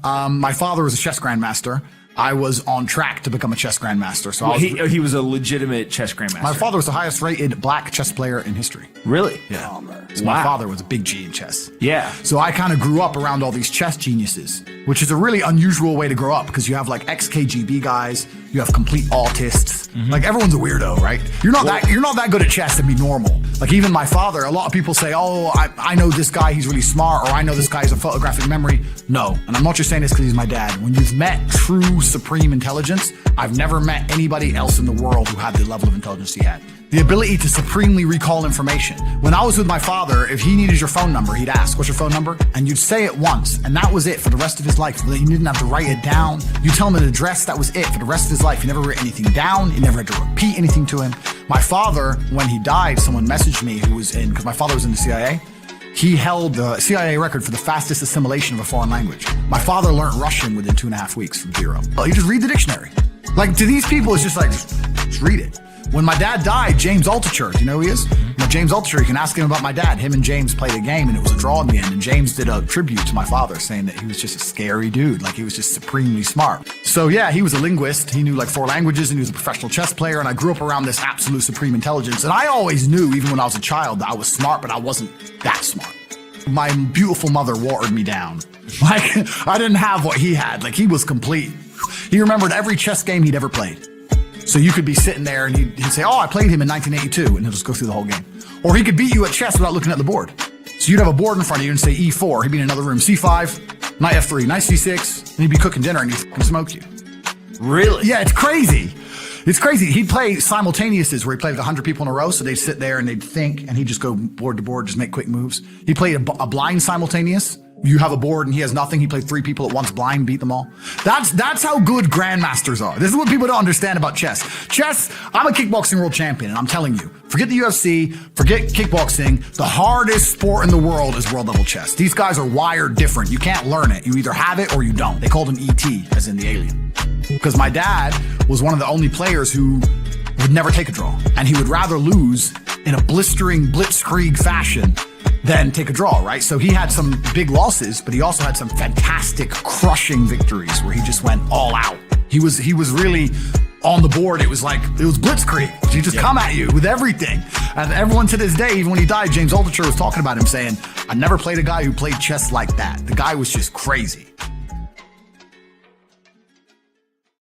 My father was a chess grandmaster. I was on track to become a chess grandmaster. So he was a legitimate chess grandmaster. My father was the highest rated black chess player in history. Really? Yeah. So my father was a big G in chess. Yeah. So I kind of grew up around all these chess geniuses, which is a really unusual way to grow up because you have like ex-KGB guys, you have complete autists. Like everyone's a weirdo, right? You're not that good at chess to be normal. Like even my father, a lot of people say, oh, I know this guy, he's really smart, or I know this guy has a photographic memory. No, and I'm not just saying this because he's my dad. When you've met true supreme intelligence, I've never met anybody else in the world who had the level of intelligence he had. The ability to supremely recall information. When I was with my father, if he needed your phone number, he'd ask, what's your phone number? And you'd say it once, and that was it for the rest of his life. You didn't have to write it down. You tell him an address, that was it for the rest of his life. He never wrote anything down. He never had to repeat anything to him. My father, when he died, someone messaged me who was in, because my father was in the CIA, he held the CIA record for the fastest assimilation of a foreign language. My father learned Russian within 2.5 weeks from zero. Well, you just read the dictionary. Like to these people, it's just like, just read it. When my dad died, James Altucher, do you know who he is? Now, James Altucher, you can ask him about my dad. Him and James played a game and it was a draw in the end. And James did a tribute to my father saying that he was just a scary dude. Like he was just supremely smart. So yeah, he was a linguist. He knew like 4 languages and he was a professional chess player. And I grew up around this absolute supreme intelligence. And I always knew, even when I was a child, that I was smart, but I wasn't that smart. My beautiful mother watered me down. Like I didn't have what he had. Like he was complete. He remembered every chess game he'd ever played. So you could be sitting there and he'd say, oh, I played him in 1982, and he'll just go through the whole game. Or he could beat you at chess without looking at the board. So you'd have a board in front of you and say E4, he'd be in another room, C5, knight F3, knight C6, and he'd be cooking dinner and he'd smoke you. Really? Yeah, it's crazy. It's crazy. He'd play simultaneouses where he played with 100 people in a row, so they'd sit there and they'd think, and he'd just go board to board, just make quick moves. He played a blind simultaneous. You have a board and he has nothing. He played 3 people at once blind, beat them all. That's how good grandmasters are. This is what people don't understand about chess. Chess, I'm a kickboxing world champion, and I'm telling you, forget the UFC, forget kickboxing. The hardest sport in the world is world level chess. These guys are wired different. You can't learn it. You either have it or you don't. They called him E.T., as in the alien. Because my dad was one of the only players who would never take a draw. And he would rather lose in a blistering blitzkrieg fashion than take a draw, right? So he had some big losses, but he also had some fantastic crushing victories where he just went all out. He was really on the board. It was blitzkrieg. He just come at you with everything. And everyone to this day, even when he died, James Altucher was talking about him saying, I never played a guy who played chess like that. The guy was just crazy.